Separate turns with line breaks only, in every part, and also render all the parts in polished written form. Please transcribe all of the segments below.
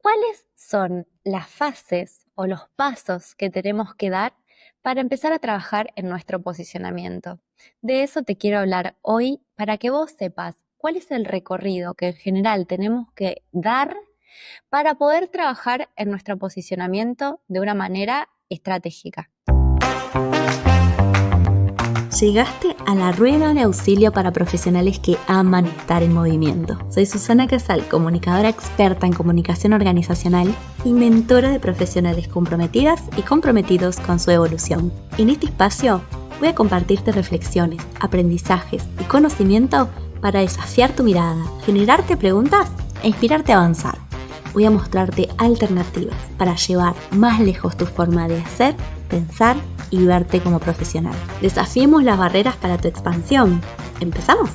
¿Cuáles son las fases o los pasos que tenemos que dar para empezar a trabajar en nuestro posicionamiento? De eso te quiero hablar hoy para que vos sepas cuál es el recorrido que en general tenemos que dar para poder trabajar en nuestro posicionamiento de una manera estratégica.
Llegaste a la rueda de auxilio para profesionales que aman estar en movimiento. Soy Susana Casal, comunicadora experta en comunicación organizacional y mentora de profesionales comprometidas y comprometidos con su evolución. En este espacio voy a compartirte reflexiones, aprendizajes y conocimiento para desafiar tu mirada, generarte preguntas e inspirarte a avanzar. Voy a mostrarte alternativas para llevar más lejos tu forma de hacer, pensar y verte como profesional. Desafiemos las barreras para tu expansión. ¿Empezamos?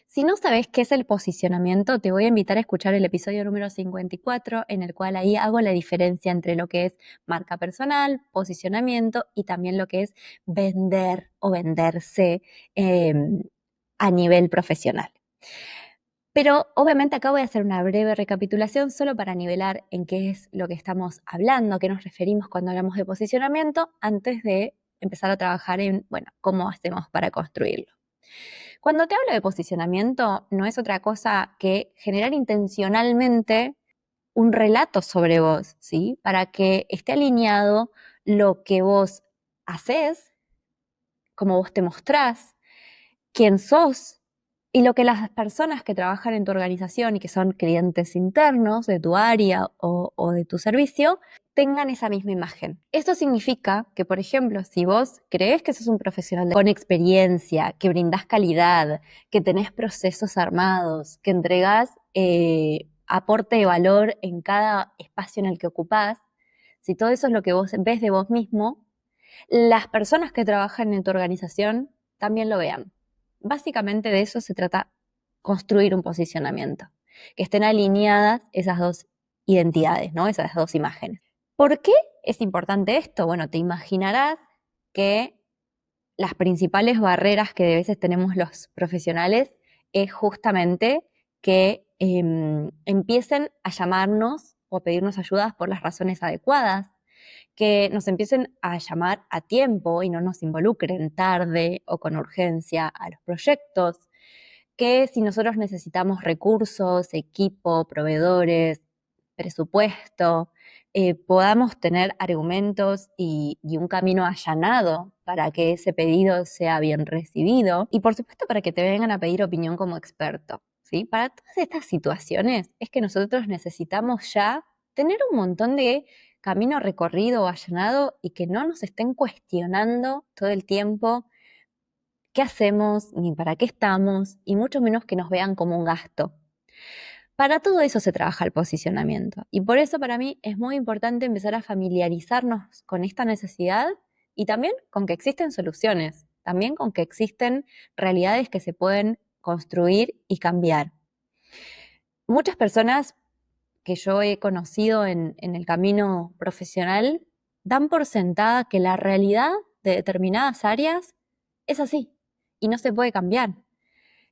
Si no sabes qué es el posicionamiento, te voy a invitar a escuchar el episodio número 54, en el cual ahí hago la diferencia entre lo que es marca personal, posicionamiento y también lo que es vender o venderse a nivel profesional. Pero obviamente acá voy a hacer una breve recapitulación solo para nivelar en qué es lo que estamos hablando, a qué nos referimos cuando hablamos de posicionamiento, antes de empezar a trabajar en, cómo hacemos para construirlo. Cuando te hablo de posicionamiento, no es otra cosa que generar intencionalmente un relato sobre vos, ¿sí? Para que esté alineado lo que vos haces, cómo vos te mostrás, quién sos y lo que las personas que trabajan en tu organización y que son clientes internos de tu área o de tu servicio tengan esa misma imagen. Esto significa que, por ejemplo, si vos crees que sos un profesional con experiencia, que brindás calidad, que tenés procesos armados, que entregás aporte de valor en cada espacio en el que ocupás, si todo eso es lo que vos ves de vos mismo, las personas que trabajan en tu organización también lo vean. Básicamente de eso se trata construir un posicionamiento, que estén alineadas esas dos identidades, ¿no? Esas dos imágenes. ¿Por qué es importante esto? Bueno, te imaginarás que las principales barreras que a veces tenemos los profesionales es justamente que empiecen a llamarnos o a pedirnos ayudas por las razones adecuadas, que nos empiecen a llamar a tiempo y no nos involucren tarde o con urgencia a los proyectos, que si nosotros necesitamos recursos, equipo, proveedores, presupuesto, podamos tener argumentos y un camino allanado para que ese pedido sea bien recibido y por supuesto para que te vengan a pedir opinión como experto, ¿sí? Para todas estas situaciones es que nosotros necesitamos ya tener un montón de camino recorrido o allanado y que no nos estén cuestionando todo el tiempo qué hacemos, ni para qué estamos, y mucho menos que nos vean como un gasto. Para todo eso se trabaja el posicionamiento. Y por eso para mí es muy importante empezar a familiarizarnos con esta necesidad y también con que existen soluciones, también con que existen realidades que se pueden construir y cambiar. Muchas personas que yo he conocido en el camino profesional dan por sentada que la realidad de determinadas áreas es así y no se puede cambiar.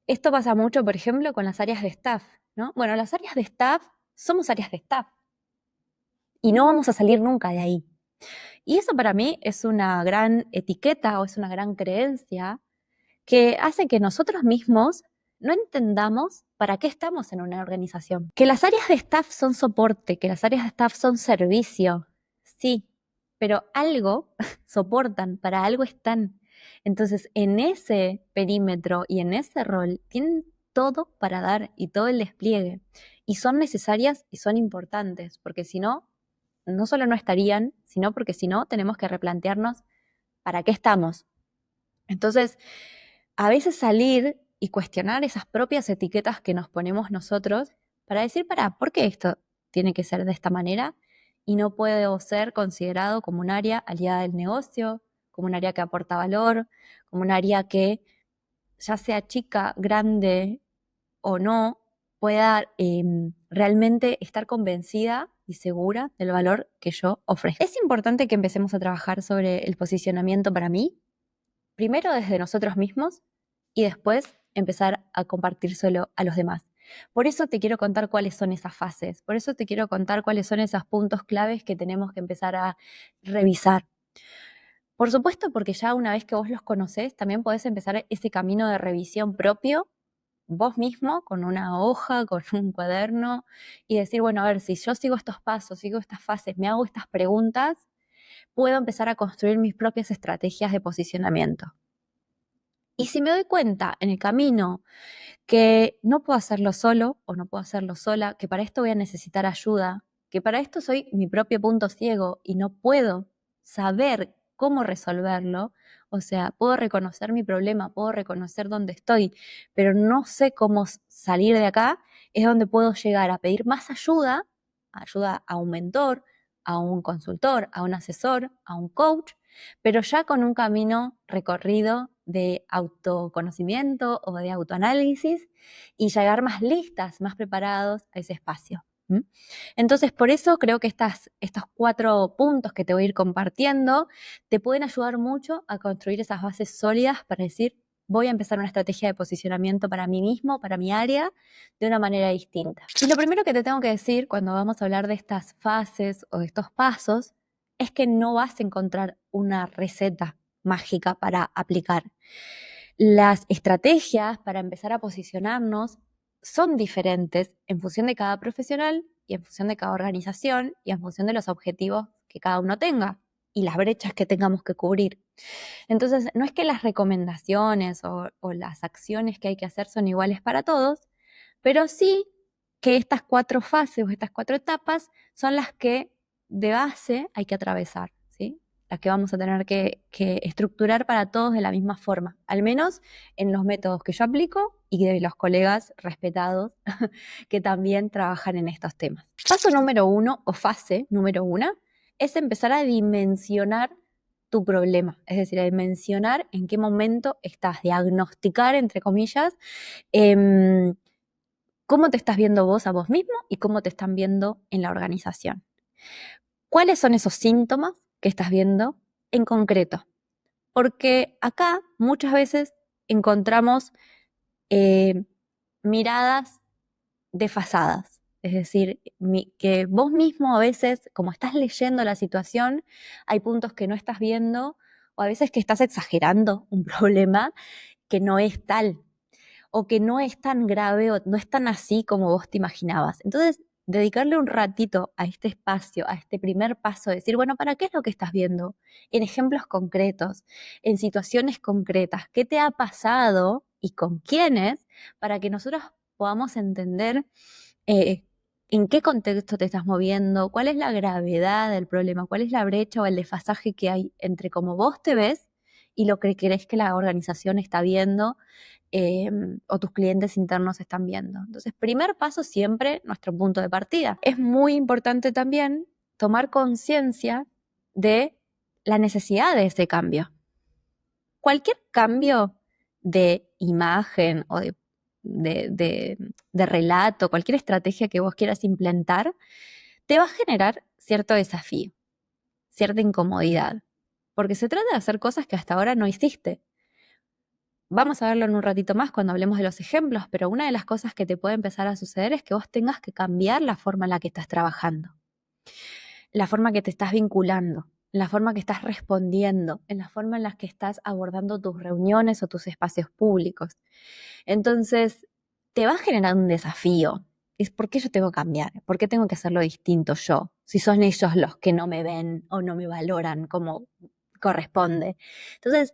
Esto pasa mucho, por ejemplo, con las áreas de staff, ¿no? Bueno, las áreas de staff somos áreas de staff y no vamos a salir nunca de ahí. Y eso para mí es una gran etiqueta o es una gran creencia que hace que nosotros mismos no entendamos para qué estamos en una organización. Que las áreas de staff son soporte, que las áreas de staff son servicio, sí, pero algo soportan, para algo están. Entonces, en ese perímetro y en ese rol tienen todo para dar y todo el despliegue. Y son necesarias y son importantes, porque si no, no solo no estarían, sino porque si no, tenemos que replantearnos para qué estamos. Entonces, a veces salir y cuestionar esas propias etiquetas que nos ponemos nosotros para decir, ¿por qué esto tiene que ser de esta manera? Y no puedo ser considerado como un área aliada del negocio, como un área que aporta valor, como un área que, ya sea chica, grande o no, pueda realmente estar convencida y segura del valor que yo ofrezco. Es importante que empecemos a trabajar sobre el posicionamiento para mí, primero desde nosotros mismos y después empezar a compartírselo a los demás. Por eso te quiero contar cuáles son esas fases, por eso te quiero contar cuáles son esos puntos claves que tenemos que empezar a revisar. Por supuesto, porque ya una vez que vos los conocés, también podés empezar ese camino de revisión propio, vos mismo, con una hoja, con un cuaderno, y decir, bueno, a ver, si yo sigo estos pasos, sigo estas fases, me hago estas preguntas, puedo empezar a construir mis propias estrategias de posicionamiento. Y si me doy cuenta en el camino que no puedo hacerlo solo o no puedo hacerlo sola, que para esto voy a necesitar ayuda, que para esto soy mi propio punto ciego y no puedo saber cómo resolverlo, o sea, puedo reconocer mi problema, puedo reconocer dónde estoy, pero no sé cómo salir de acá, es donde puedo llegar a pedir más ayuda a un mentor, a un consultor, a un asesor, a un coach, pero ya con un camino recorrido de autoconocimiento o de autoanálisis y llegar más listas, más preparados a ese espacio. Entonces, por eso creo que estos 4 puntos que te voy a ir compartiendo te pueden ayudar mucho a construir esas bases sólidas para decir, voy a empezar una estrategia de posicionamiento para mí mismo, para mi área, de una manera distinta. Y lo primero que te tengo que decir cuando vamos a hablar de estas fases o de estos pasos es que no vas a encontrar una receta mágica para aplicar. Las estrategias para empezar a posicionarnos son diferentes en función de cada profesional y en función de cada organización y en función de los objetivos que cada uno tenga y las brechas que tengamos que cubrir. Entonces, no es que las recomendaciones o las acciones que hay que hacer son iguales para todos, pero sí que estas 4 fases o estas 4 etapas son las que de base hay que atravesar, ¿sí? Las que vamos a tener que estructurar para todos de la misma forma, al menos en los métodos que yo aplico y de los colegas respetados que también trabajan en estos temas. Paso número 1 o fase número 1 es empezar a dimensionar tu problema, es decir, a dimensionar en qué momento estás, diagnosticar, entre comillas, cómo te estás viendo vos a vos mismo y cómo te están viendo en la organización. ¿Cuáles son esos síntomas que estás viendo en concreto? Porque acá muchas veces encontramos miradas desfasadas. Es decir, que vos mismo a veces, como estás leyendo la situación, hay puntos que no estás viendo o a veces que estás exagerando un problema que no es tal o que no es tan grave o no es tan así como vos te imaginabas. Entonces, dedicarle un ratito a este espacio, a este primer paso, decir, bueno, ¿para qué es lo que estás viendo? En ejemplos concretos, en situaciones concretas, ¿qué te ha pasado y con quiénes? Para que nosotros podamos entender en qué contexto te estás moviendo, cuál es la gravedad del problema, cuál es la brecha o el desfasaje que hay entre cómo vos te ves y lo que crees que la organización está viendo o tus clientes internos están viendo. Entonces, primer paso siempre, nuestro punto de partida. Es muy importante también tomar conciencia de la necesidad de ese cambio. Cualquier cambio de imagen o de relato, cualquier estrategia que vos quieras implementar, te va a generar cierto desafío, cierta incomodidad, porque se trata de hacer cosas que hasta ahora no hiciste. Vamos a verlo en un ratito más cuando hablemos de los ejemplos, pero una de las cosas que te puede empezar a suceder es que vos tengas que cambiar la forma en la que estás trabajando, la forma que te estás vinculando, la forma que estás respondiendo, en la forma en la que estás abordando tus reuniones o tus espacios públicos. Entonces, te va a generar un desafío. Es ¿por qué yo tengo que cambiar? ¿Por qué tengo que hacerlo distinto yo? Si son ellos los que no me ven o no me valoran como corresponde. Entonces,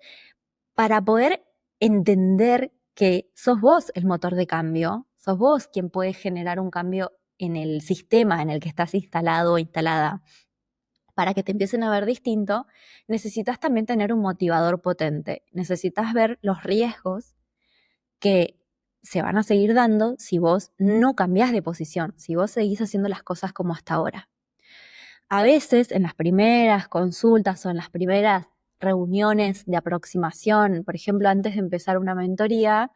para poder entender que sos vos el motor de cambio, sos vos quien puede generar un cambio en el sistema en el que estás instalado o instalada, para que te empiecen a ver distinto, necesitas también tener un motivador potente. Necesitas ver los riesgos que se van a seguir dando si vos no cambiás de posición, si vos seguís haciendo las cosas como hasta ahora. A veces en las primeras consultas o en las primeras reuniones de aproximación, por ejemplo, antes de empezar una mentoría,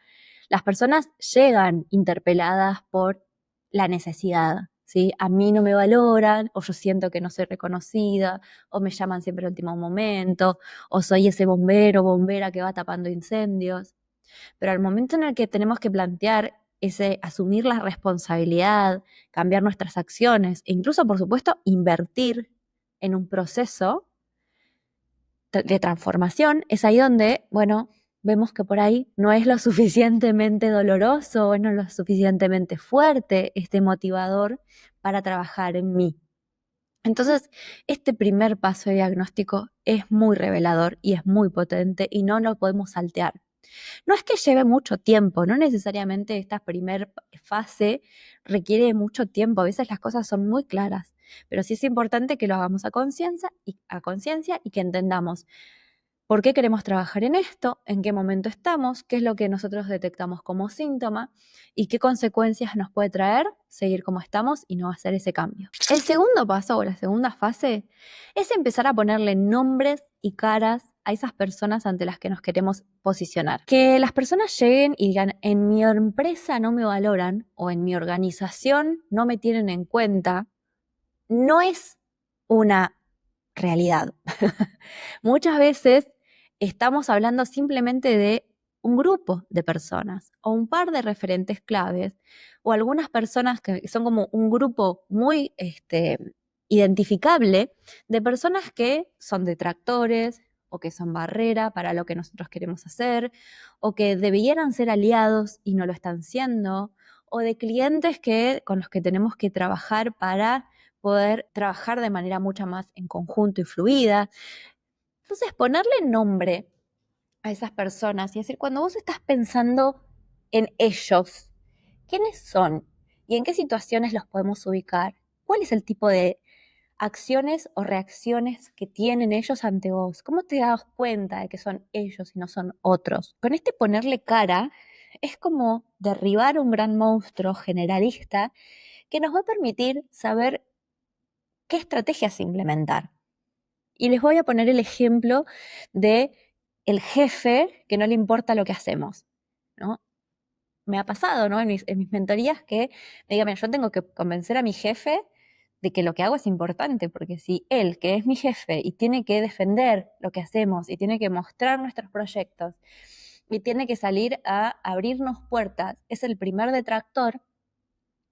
las personas llegan interpeladas por la necesidad, ¿sí? A mí no me valoran, o yo siento que no soy reconocida, o me llaman siempre al último momento, o soy ese bombero o bombera que va tapando incendios. Pero al momento en el que tenemos que plantear ese asumir la responsabilidad, cambiar nuestras acciones e incluso, por supuesto, invertir en un proceso de transformación, es ahí donde, bueno, vemos que por ahí no es lo suficientemente doloroso o no es lo suficientemente fuerte este motivador para trabajar en mí. Entonces, este primer paso de diagnóstico es muy revelador y es muy potente y no lo podemos saltear. No es que lleve mucho tiempo, no necesariamente esta primera fase requiere mucho tiempo, a veces las cosas son muy claras, pero sí es importante que lo hagamos a conciencia y que entendamos por qué queremos trabajar en esto, en qué momento estamos, qué es lo que nosotros detectamos como síntoma y qué consecuencias nos puede traer seguir como estamos y no hacer ese cambio. El segundo paso o la segunda fase es empezar a ponerle nombres y caras a esas personas ante las que nos queremos posicionar. Que las personas lleguen y digan, en mi empresa no me valoran o en mi organización no me tienen en cuenta, no es una realidad. Muchas veces estamos hablando simplemente de un grupo de personas o un par de referentes claves o algunas personas que son como un grupo muy identificable de personas que son detractores o que son barrera para lo que nosotros queremos hacer o que debieran ser aliados y no lo están siendo o de clientes con los que tenemos que trabajar para poder trabajar de manera mucho más en conjunto y fluida. Entonces, ponerle nombre a esas personas y decir, cuando vos estás pensando en ellos, ¿quiénes son? ¿Y en qué situaciones los podemos ubicar? ¿Cuál es el tipo de acciones o reacciones que tienen ellos ante vos? ¿Cómo te das cuenta de que son ellos y no son otros? Con este ponerle cara es como derribar un gran monstruo generalista que nos va a permitir saber qué estrategias implementar. Y les voy a poner el ejemplo de el jefe que no le importa lo que hacemos, ¿no? Me ha pasado, ¿no? En mis mentorías que me digan, mira, yo tengo que convencer a mi jefe de que lo que hago es importante, porque si él, que es mi jefe y tiene que defender lo que hacemos y tiene que mostrar nuestros proyectos y tiene que salir a abrirnos puertas, es el primer detractor,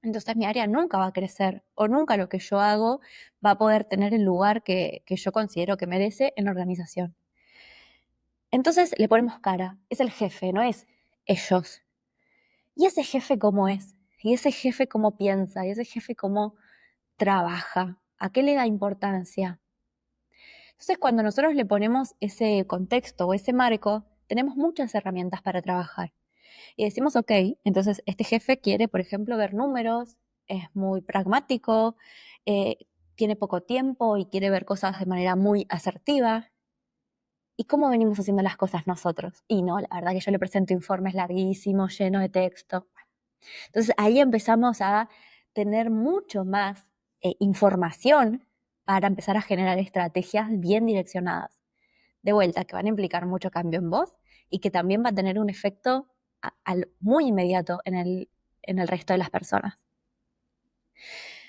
entonces mi área nunca va a crecer o nunca lo que yo hago va a poder tener el lugar que yo considero que merece en la organización. Entonces le ponemos cara, es el jefe, no es ellos. ¿Y ese jefe cómo es? ¿Y ese jefe cómo piensa? ¿Y ese jefe cómo trabaja? ¿A qué le da importancia? Entonces cuando nosotros le ponemos ese contexto o ese marco, tenemos muchas herramientas para trabajar. Y decimos, ok, entonces este jefe quiere, por ejemplo, ver números, es muy pragmático, eh, tiene poco tiempo y quiere ver cosas de manera muy asertiva. ¿Y cómo venimos haciendo las cosas nosotros? Y no, la verdad que yo le presento informes larguísimos, llenos de texto. Entonces ahí empezamos a tener mucho más información para empezar a generar estrategias bien direccionadas. De vuelta, que van a implicar mucho cambio en vos y que también va a tener un efecto muy inmediato en el resto de las personas.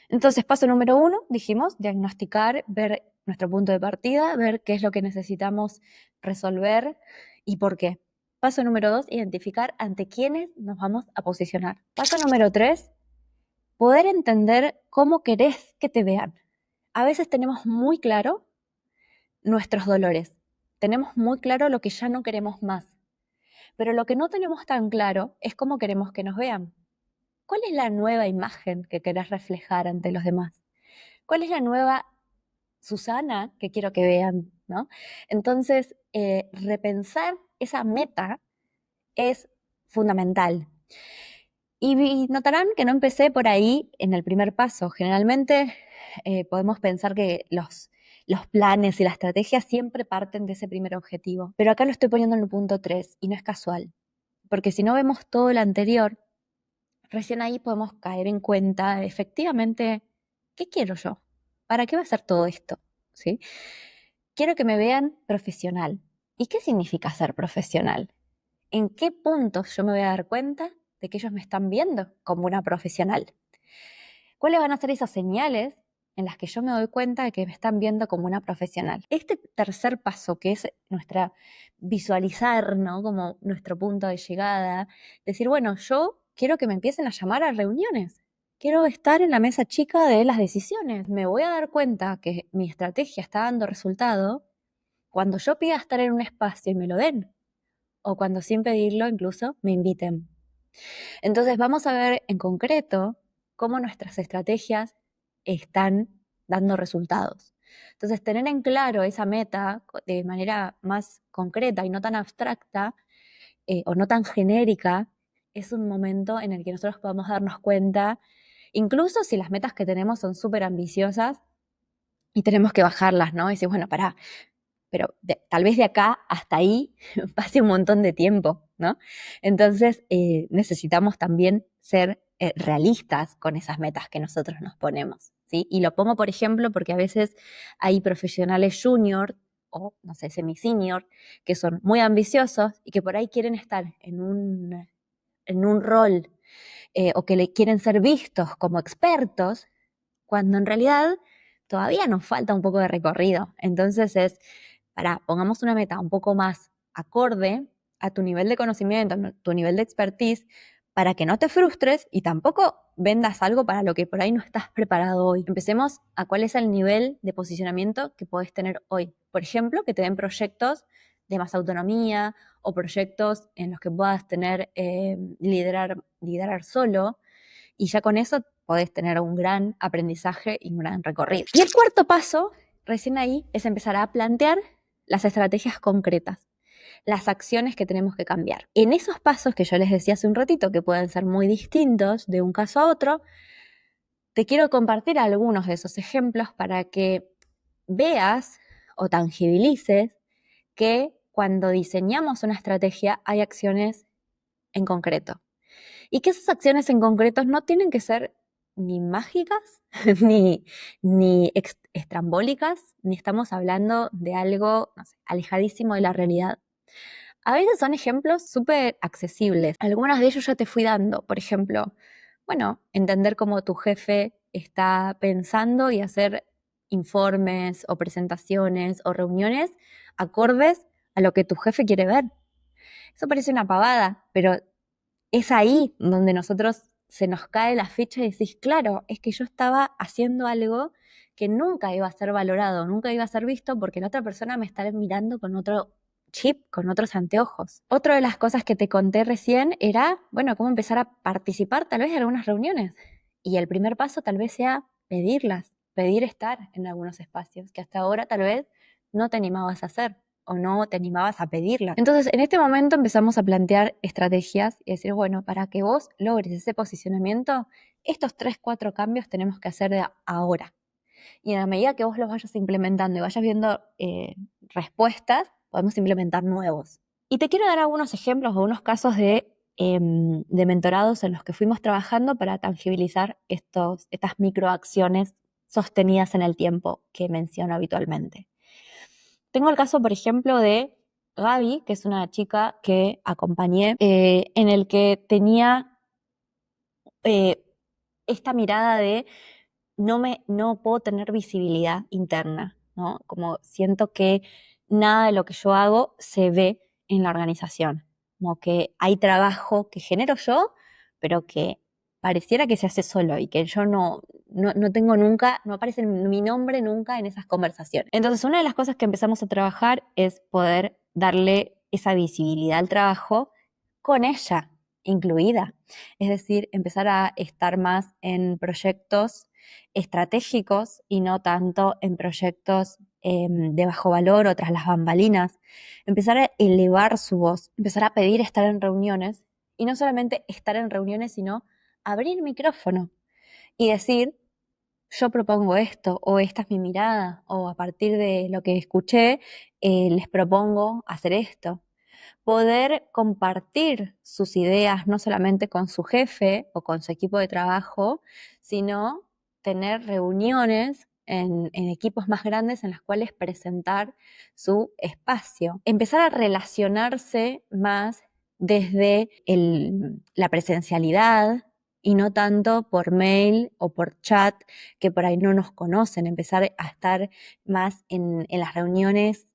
Entonces, paso número 1, dijimos, diagnosticar, ver nuestro punto de partida, ver qué es lo que necesitamos resolver y por qué. Paso número 2, identificar ante quiénes nos vamos a posicionar. Paso número 3, poder entender cómo querés que te vean. A veces tenemos muy claro nuestros dolores, tenemos muy claro lo que ya no queremos más, pero lo que no tenemos tan claro es cómo queremos que nos vean. ¿Cuál es la nueva imagen que querés reflejar ante los demás? ¿Cuál es la nueva Susana que quiero que vean? ¿No? Entonces, repensar esa meta es fundamental. Y notarán que no empecé por ahí en el primer paso. Generalmente podemos pensar que los planes y las estrategias siempre parten de ese primer objetivo. Pero acá lo estoy poniendo en el punto 3 y no es casual. Porque si no vemos todo lo anterior, recién ahí podemos caer en cuenta efectivamente, ¿qué quiero yo? ¿Para qué va a ser todo esto? ¿Sí? Quiero que me vean profesional. ¿Y qué significa ser profesional? ¿En qué puntos yo me voy a dar cuenta de que ellos me están viendo como una profesional? ¿Cuáles van a ser esas señales en las que yo me doy cuenta de que me están viendo como una profesional? Este tercer paso, que es nuestra visualizar, ¿no? Como nuestro punto de llegada, decir, bueno, yo quiero que me empiecen a llamar a reuniones. Quiero estar en la mesa chica de las decisiones. Me voy a dar cuenta que mi estrategia está dando resultado cuando yo pida estar en un espacio y me lo den, o cuando sin pedirlo incluso me inviten. Entonces vamos a ver en concreto cómo nuestras estrategias están dando resultados. Entonces tener en claro esa meta de manera más concreta y no tan abstracta o no tan genérica es un momento en el que nosotros podamos darnos cuenta, incluso si las metas que tenemos son súper ambiciosas y tenemos que bajarlas, ¿no? Y decir, bueno, pará, pero tal vez de acá hasta ahí pase un montón de tiempo, ¿no? Entonces necesitamos también ser realistas con esas metas que nosotros nos ponemos, ¿sí? Y lo pongo, por ejemplo, porque a veces hay profesionales junior o, no sé, semi-senior, que son muy ambiciosos y que por ahí quieren estar en un rol o que le quieren ser vistos como expertos, cuando en realidad todavía nos falta un poco de recorrido. Entonces pongamos una meta un poco más acorde a tu nivel de conocimiento, a tu nivel de expertise, para que no te frustres y tampoco vendas algo para lo que por ahí no estás preparado hoy. Empecemos a cuál es el nivel de posicionamiento que puedes tener hoy. Por ejemplo, que te den proyectos de más autonomía o proyectos en los que puedas tener, liderar solo, y ya con eso podés tener un gran aprendizaje y un gran recorrido. Y el cuarto paso, recién ahí, es empezar a plantear las estrategias concretas, las acciones que tenemos que cambiar. En esos pasos que yo les decía hace un ratito, que pueden ser muy distintos de un caso a otro, te quiero compartir algunos de esos ejemplos para que veas o tangibilices que cuando diseñamos una estrategia hay acciones en concreto. Y que esas acciones en concreto no tienen que ser ni mágicas, ni estrambólicas, ni estamos hablando de algo, no sé, alejadísimo de la realidad. A veces son ejemplos súper accesibles. Algunos de ellos ya te fui dando. Por ejemplo, bueno, entender cómo tu jefe está pensando y hacer informes o presentaciones o reuniones acordes a lo que tu jefe quiere ver. Eso parece una pavada, pero es ahí donde nosotros se nos cae la ficha y decís, claro, es que yo estaba haciendo algo que nunca iba a ser valorado, nunca iba a ser visto porque la otra persona me está mirando con otro chip, con otros anteojos. Otra de las cosas que te conté recién era, bueno, cómo empezar a participar tal vez en algunas reuniones. Y el primer paso tal vez sea pedirlas, pedir estar en algunos espacios que hasta ahora tal vez no te animabas a hacer o no te animabas a pedirla. Entonces, en este momento empezamos a plantear estrategias y decir, bueno, para que vos logres ese posicionamiento, estos 3, 4 cambios tenemos que hacer de ahora. Y en la medida que vos los vayas implementando y vayas viendo respuestas, podemos implementar nuevos. Y te quiero dar algunos ejemplos o unos casos de mentorados en los que fuimos trabajando para tangibilizar estas microacciones sostenidas en el tiempo que menciono habitualmente. Tengo el caso, por ejemplo, de Gaby, que es una chica que acompañé, en el que tenía esta mirada de no puedo tener visibilidad interna, ¿no? Como siento que nada de lo que yo hago se ve en la organización, como que hay trabajo que genero yo, pero que pareciera que se hace solo y que yo no tengo nunca, no aparece mi nombre nunca en esas conversaciones. Entonces, una de las cosas que empezamos a trabajar es poder darle esa visibilidad al trabajo con ella incluida. Es decir, empezar a estar más en proyectos estratégicos y no tanto en proyectos de bajo valor o tras las bambalinas. Empezar a elevar su voz, empezar a pedir estar en reuniones y no solamente estar en reuniones, sino abrir micrófono y decir, yo propongo esto, o esta es mi mirada, o a partir de lo que escuché, les propongo hacer esto. Poder compartir sus ideas no solamente con su jefe o con su equipo de trabajo, sino tener reuniones en equipos más grandes en las cuales presentar su espacio. Empezar a relacionarse más desde la presencialidad y no tanto por mail o por chat, que por ahí no nos conocen, empezar a estar más en las reuniones,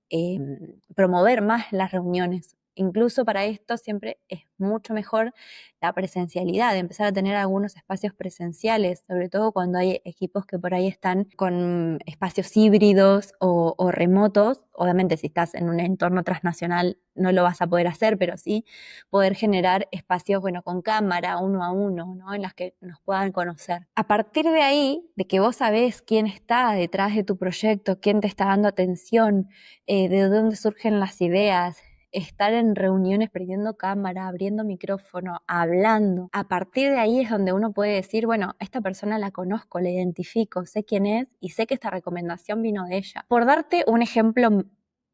promover más las reuniones. Incluso para esto siempre es mucho mejor la presencialidad, empezar a tener algunos espacios presenciales, sobre todo cuando hay equipos que por ahí están con espacios híbridos o remotos. Obviamente si estás en un entorno transnacional no lo vas a poder hacer, pero sí poder generar espacios, bueno, con cámara, uno a uno, ¿no? En las que nos puedan conocer. A partir de ahí, de que vos sabés quién está detrás de tu proyecto, quién te está dando atención, de dónde surgen las ideas, estar en reuniones prendiendo cámara, abriendo micrófono, hablando. A partir de ahí es donde uno puede decir, bueno, esta persona la conozco, la identifico, sé quién es y sé que esta recomendación vino de ella. Por darte un ejemplo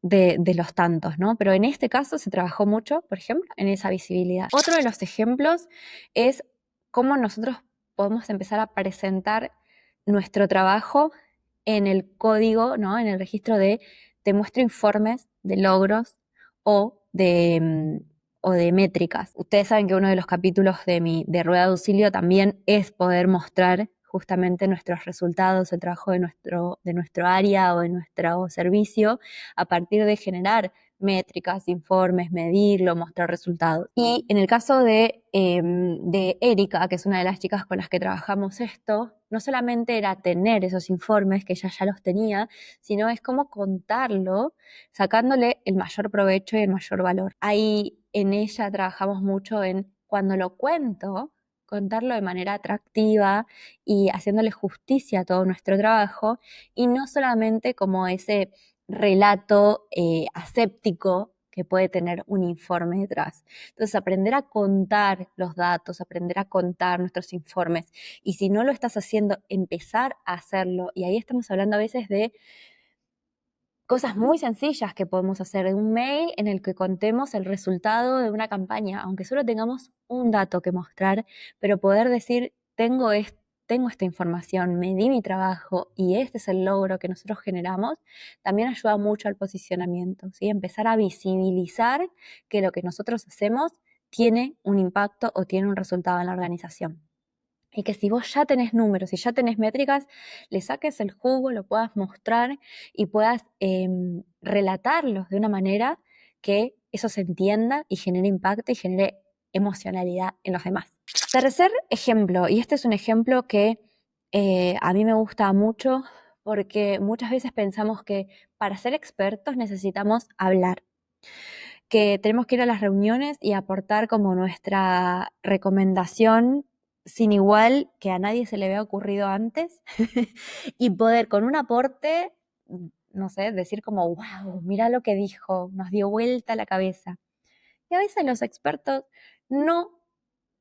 de los tantos, ¿no? Pero en este caso se trabajó mucho, por ejemplo, en esa visibilidad. Otro de los ejemplos es cómo nosotros podemos empezar a presentar nuestro trabajo en el código, ¿no? En el registro de te muestro informes de logros o de métricas. Ustedes saben que uno de los capítulos de Rueda de Auxilio también es poder mostrar justamente nuestros resultados, el trabajo de nuestro área o de nuestro servicio, a partir de generar métricas, informes, medirlo, mostrar resultados. Y en el caso de Erika, que es una de las chicas con las que trabajamos esto, no solamente era tener esos informes, que ella ya los tenía, sino es cómo contarlo, sacándole el mayor provecho y el mayor valor. Ahí en ella trabajamos mucho en cuando lo cuento, contarlo de manera atractiva y haciéndole justicia a todo nuestro trabajo, y no solamente como ese relato aséptico que puede tener un informe detrás. Entonces, aprender a contar los datos, aprender a contar nuestros informes, y si no lo estás haciendo, empezar a hacerlo. Y ahí estamos hablando a veces de cosas muy sencillas que podemos hacer, de un mail en el que contemos el resultado de una campaña, aunque solo tengamos un dato que mostrar, pero poder decir, tengo esta información, me di mi trabajo y este es el logro que nosotros generamos, también ayuda mucho al posicionamiento, ¿sí? Empezar a visibilizar que lo que nosotros hacemos tiene un impacto o tiene un resultado en la organización. Y que si vos ya tenés números y ya tenés métricas, le saques el jugo, lo puedas mostrar y puedas relatarlos de una manera que eso se entienda y genere impacto y genere emocionalidad en los demás. Tercer ejemplo, y este es un ejemplo que a mí me gusta mucho, porque muchas veces pensamos que para ser expertos necesitamos hablar, que tenemos que ir a las reuniones y aportar como nuestra recomendación sin igual, que a nadie se le había ocurrido antes, y poder con un aporte, no sé, decir como, wow, mira lo que dijo, nos dio vuelta la cabeza. Y a veces los expertos no,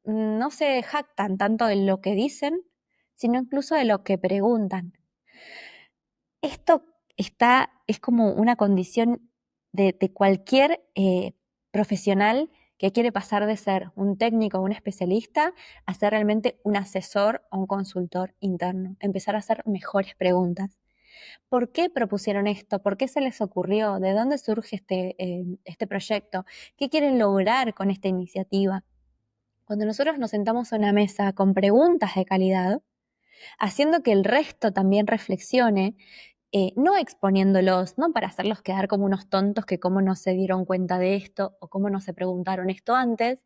no se jactan tanto de lo que dicen, sino incluso de lo que preguntan. Esto es como una condición de cualquier profesional que quiere pasar de ser un técnico o un especialista a ser realmente un asesor o un consultor interno. Empezar a hacer mejores preguntas. ¿Por qué propusieron esto? ¿Por qué se les ocurrió? ¿De dónde surge este proyecto? ¿Qué quieren lograr con esta iniciativa? Cuando nosotros nos sentamos a una mesa con preguntas de calidad, haciendo que el resto también reflexione, no exponiéndolos, no para hacerlos quedar como unos tontos que cómo no se dieron cuenta de esto o cómo no se preguntaron esto antes,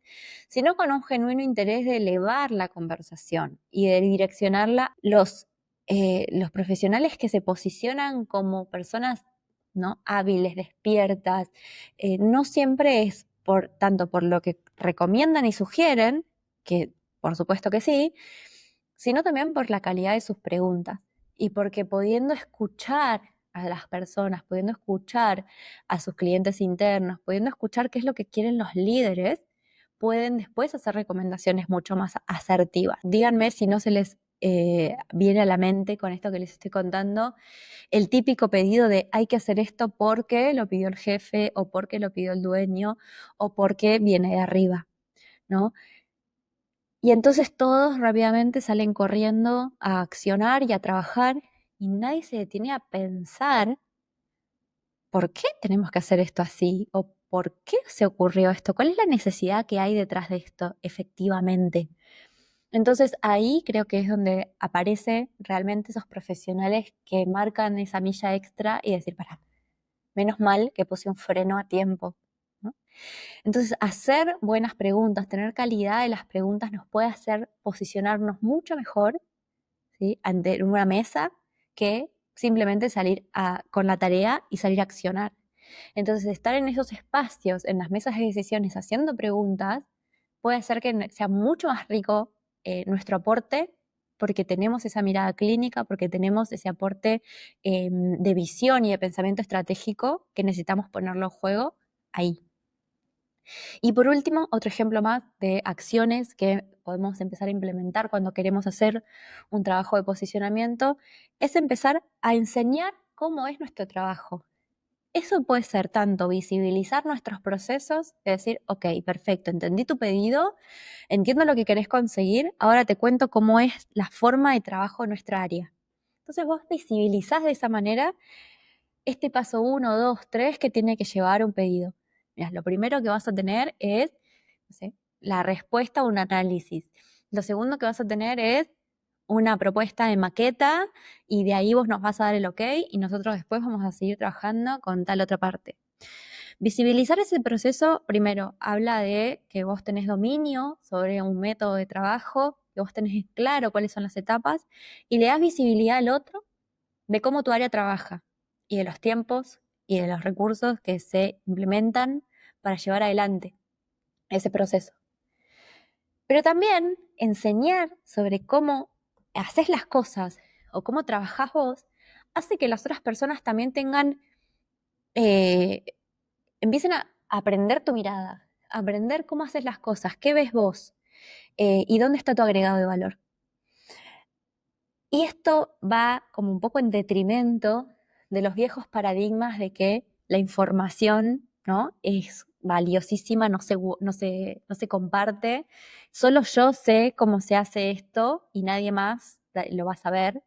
sino con un genuino interés de elevar la conversación y de direccionarla. Los profesionales que se posicionan como personas, ¿no?, hábiles, despiertas, no siempre es tanto por lo que recomiendan y sugieren, que por supuesto que sí, sino también por la calidad de sus preguntas y porque pudiendo escuchar a las personas, pudiendo escuchar a sus clientes internos, pudiendo escuchar qué es lo que quieren los líderes, pueden después hacer recomendaciones mucho más asertivas. Díganme si no se les viene a la mente con esto que les estoy contando el típico pedido de hay que hacer esto porque lo pidió el jefe o porque lo pidió el dueño o porque viene de arriba, ¿no? Y entonces todos rápidamente salen corriendo a accionar y a trabajar y nadie se detiene a pensar por qué tenemos que hacer esto así o por qué se ocurrió esto, cuál es la necesidad que hay detrás de esto efectivamente. Entonces ahí creo que es donde aparece realmente esos profesionales que marcan esa milla extra y decir, para, menos mal que puse un freno a tiempo, ¿no? Entonces, hacer buenas preguntas, tener calidad de las preguntas nos puede hacer posicionarnos mucho mejor, ¿sí?, ante una mesa que simplemente salir con la tarea y salir a accionar. Entonces, estar en esos espacios, en las mesas de decisiones, haciendo preguntas, puede hacer que sea mucho más rico nuestro aporte, porque tenemos esa mirada clínica, porque tenemos ese aporte de visión y de pensamiento estratégico que necesitamos ponerlo en juego ahí. Y por último, otro ejemplo más de acciones que podemos empezar a implementar cuando queremos hacer un trabajo de posicionamiento es empezar a enseñar cómo es nuestro trabajo. Eso puede ser tanto visibilizar nuestros procesos, de decir, ok, perfecto, entendí tu pedido, entiendo lo que querés conseguir, ahora te cuento cómo es la forma de trabajo en nuestra área. Entonces vos visibilizás de esa manera este paso 1, 2, 3 que tiene que llevar un pedido. Mirá, lo primero que vas a tener es, no sé, la respuesta a un análisis. Lo segundo que vas a tener es una propuesta de maqueta y de ahí vos nos vas a dar el ok y nosotros después vamos a seguir trabajando con tal otra parte. Visibilizar ese proceso, primero, habla de que vos tenés dominio sobre un método de trabajo, que vos tenés claro cuáles son las etapas y le das visibilidad al otro de cómo tu área trabaja y de los tiempos y de los recursos que se implementan para llevar adelante ese proceso. Pero también enseñar sobre cómo haces las cosas o cómo trabajás vos hace que las otras personas también eh, empiecen a aprender tu mirada, a aprender cómo haces las cosas, qué ves vos y dónde está tu agregado de valor. Y esto va como un poco en detrimento de los viejos paradigmas de que la información, ¿no?, es valiosísima, no se comparte. Solo yo sé cómo se hace esto y nadie más lo va a saber.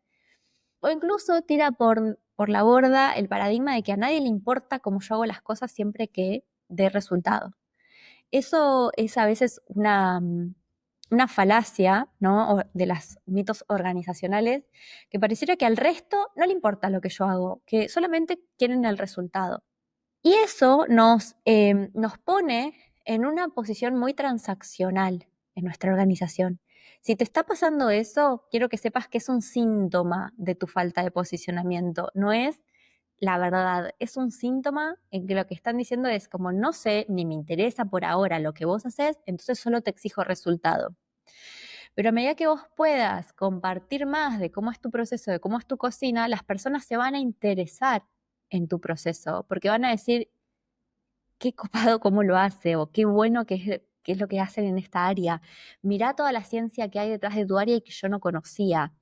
O incluso tira por la borda el paradigma de que a nadie le importa cómo yo hago las cosas siempre que dé resultado. Eso es a veces una falacia, ¿no?, de los mitos organizacionales, que pareciera que al resto no le importa lo que yo hago, que solamente quieren el resultado. Y eso nos pone en una posición muy transaccional en nuestra organización. Si te está pasando eso, quiero que sepas que es un síntoma de tu falta de posicionamiento, no es la verdad, es un síntoma en que lo que están diciendo es como no sé ni me interesa por ahora lo que vos haces, entonces solo te exijo resultado. Pero a medida que vos puedas compartir más de cómo es tu proceso, de cómo es tu cocina, las personas se van a interesar en tu proceso, porque van a decir, qué copado cómo lo hace, o qué bueno qué es lo que hacen en esta área. Mirá toda la ciencia que hay detrás de tu área y que yo no conocía.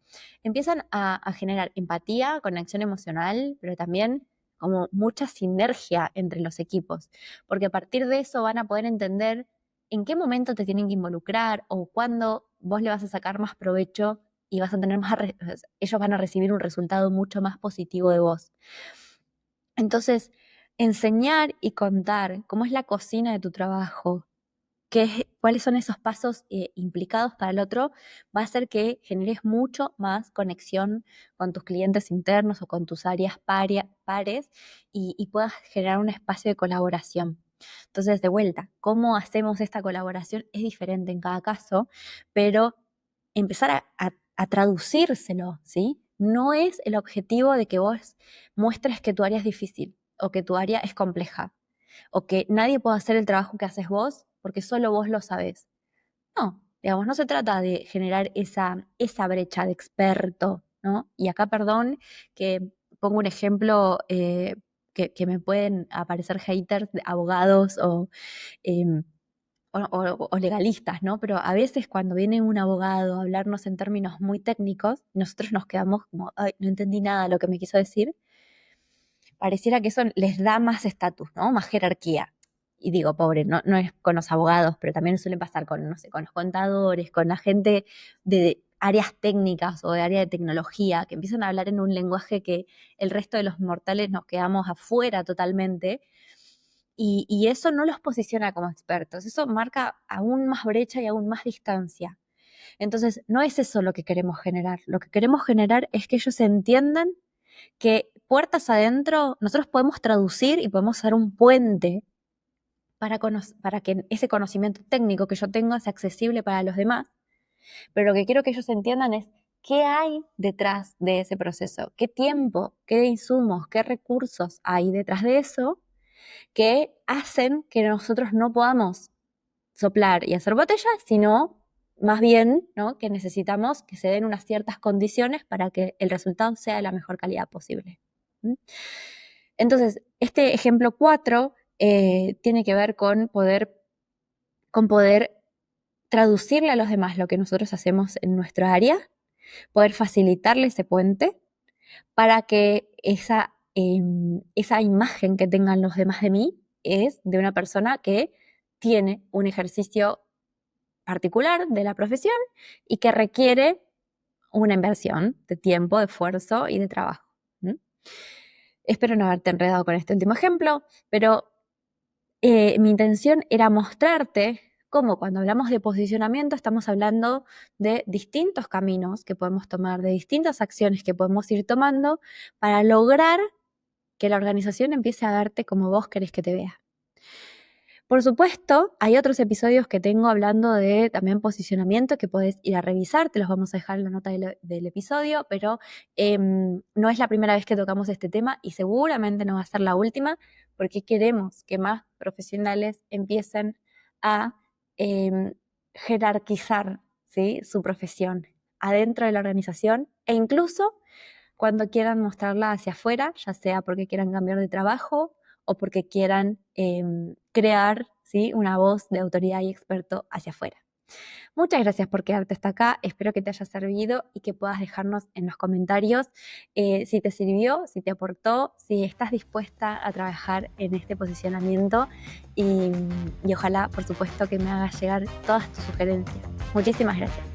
Empiezan a generar empatía, conexión emocional, pero también como mucha sinergia entre los equipos, porque a partir de eso van a poder entender en qué momento te tienen que involucrar o cuándo vos le vas a sacar más provecho y vas a tener ellos van a recibir un resultado mucho más positivo de vos. Entonces, enseñar y contar cómo es la cocina de tu trabajo, cuáles son esos pasos implicados para el otro, va a hacer que generes mucho más conexión con tus clientes internos o con tus áreas pares y puedas generar un espacio de colaboración. Entonces, de vuelta, cómo hacemos esta colaboración es diferente en cada caso, pero empezar a traducírselo, ¿sí? No es el objetivo de que vos muestres que tu área es difícil o que tu área es compleja o que nadie puede hacer el trabajo que haces vos porque solo vos lo sabés. No, digamos, no se trata de generar esa brecha de experto, ¿no? Y acá, perdón, que pongo un ejemplo que me pueden aparecer haters de abogados em, o legalistas, ¿no? Pero a veces cuando viene un abogado a hablarnos en términos muy técnicos, nosotros nos quedamos como, ay, no entendí nada de lo que me quiso decir. Pareciera que eso les da más estatus, ¿no? Más jerarquía. Y digo, pobre, no es con los abogados, pero también suele pasar con, no sé, con los contadores, con la gente de áreas técnicas o de área de tecnología, que empiezan a hablar en un lenguaje que el resto de los mortales nos quedamos afuera totalmente. Y eso no los posiciona como expertos, eso marca aún más brecha y aún más distancia. Entonces, no es eso lo que queremos generar. Lo que queremos generar es que ellos entiendan que puertas adentro nosotros podemos traducir y podemos ser un puente para que ese conocimiento técnico que yo tengo sea accesible para los demás. Pero lo que quiero que ellos entiendan es qué hay detrás de ese proceso, qué tiempo, qué insumos, qué recursos hay detrás de eso que hacen que nosotros no podamos soplar y hacer botellas, sino más bien, ¿no?, que necesitamos que se den unas ciertas condiciones para que el resultado sea de la mejor calidad posible. Entonces, este ejemplo 4 tiene que ver con poder traducirle a los demás lo que nosotros hacemos en nuestra área, poder facilitarle ese puente para que esa imagen que tengan los demás de mí es de una persona que tiene un ejercicio particular de la profesión y que requiere una inversión de tiempo, de esfuerzo y de trabajo. Espero no haberte enredado con este último ejemplo, pero mi intención era mostrarte cómo cuando hablamos de posicionamiento estamos hablando de distintos caminos que podemos tomar, de distintas acciones que podemos ir tomando para lograr que la organización empiece a verte como vos querés que te vea. Por supuesto, hay otros episodios que tengo hablando de también posicionamiento que podés ir a revisar, te los vamos a dejar en la nota del episodio, pero no es la primera vez que tocamos este tema y seguramente no va a ser la última, porque queremos que más profesionales empiecen a jerarquizar, ¿sí?, su profesión adentro de la organización e incluso cuando quieran mostrarla hacia afuera, ya sea porque quieran cambiar de trabajo o porque quieran crear, ¿sí?, una voz de autoridad y experto hacia afuera. Muchas gracias por quedarte hasta acá, espero que te haya servido y que puedas dejarnos en los comentarios si te sirvió, si te aportó, si estás dispuesta a trabajar en este posicionamiento y ojalá, por supuesto, que me hagas llegar todas tus sugerencias. Muchísimas gracias.